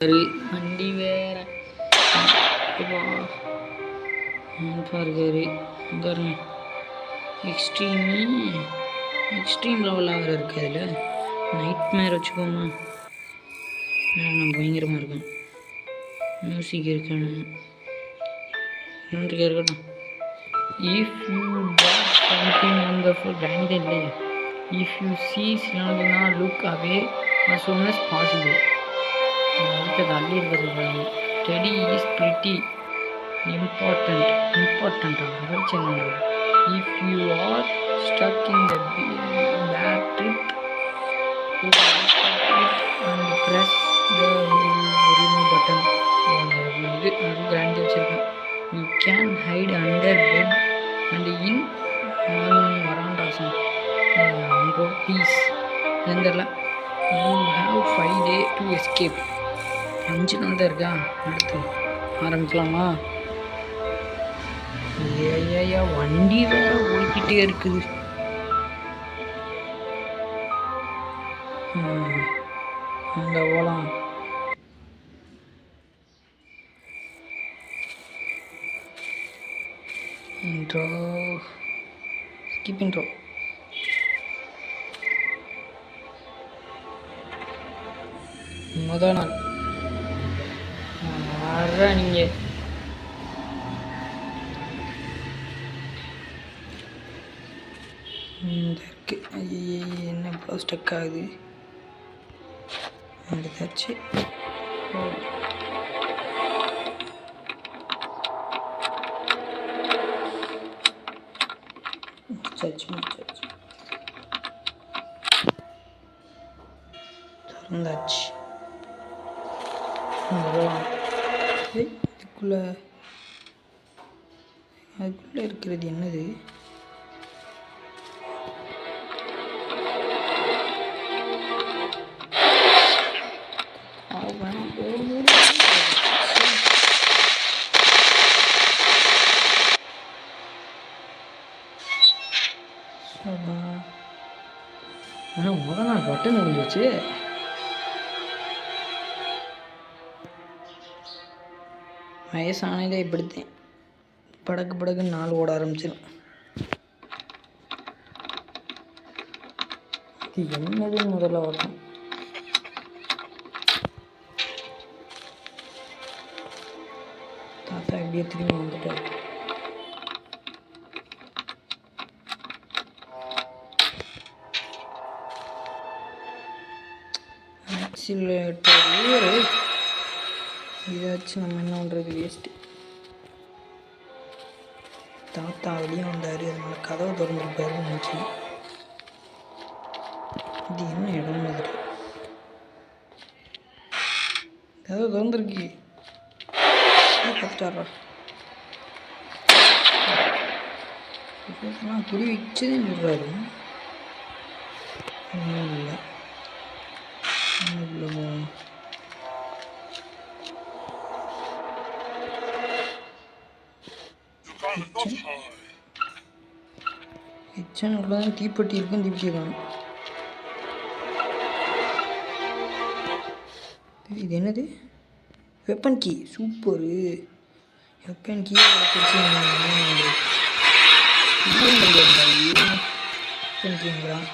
வண்டி வேற இருக்காரு. எக்ஸ்ட்ரீம் லெவலாக வேறு இருக்குது. அதில் நைட் மேர் வச்சுக்கோமா, பயங்கரமாக இருக்கும். மியூசிக் இருக்கணும். இருக்கட்டும். If you got something wonderful grand இல்லையா, if you see Sinalina, look away as soon as possible. அதுக்கு தள்ளி இருக்க சொல்கிறாங்க. ஸ்டடி இஸ் பிரிட்டி இம்பார்ட்டண்ட்டாக பிரச்சனை. If you are stuck in the bad trip and press the remove button. இது கிராண்ட் வச்சுருக்கேன். You can hide under bed and in வராண்டாசம் அங்கோ பீஸ் தெரில. You have 5 days to escape. 5 நாள் தான் இருக்கா. அடுத்து ஆரம்பிக்கலாமா? ஐயா வண்டி வேற ஓடிக்கிட்டே இருக்குது. அங்கே போகலாம். Intro skip intro. முதல் நாள் வர்ற நீங்கள் இருக்கு. என்ன இவ்வளோ ஸ்டக் ஆகுது? எடுத்தாச்சு. திறந்தாச்சு. அதுக்குள்ளே இருக்கிறது என்னது? முதல் நாள் பட்டன் முடிஞ்சிச்சு. வயசானதே இப்படித்தேன். படக்குன்னு நாள் ஓட ஆரம்பிச்சிடும். இது என்னதுன்னு முதல்ல வரணும். தாத்தா எப்படியே திரும்பி வந்துட்டார். இதாச்சும் நம்ம என்ன பண்ணுறது? வேஸ்ட்டு. தாத்தா வெளியே வந்தார், அதனால கதவை திறந்துருப்பாருன்னு நினச்சேன். இது என்ன இடம் மாதிரி? கதவை திறந்துருக்கு. பார்த்துட்டாரா? புரி வச்சதுன்னு சொல்கிறாரு. ஒன்றும் இல்லை. கிச்சனுக்குள்ள தான் தீப்பெட்டி இருக்கும். தீப்பெட்டி தான். இது என்னது? Weapon key. Super. Weapon key கீங்கிறான்.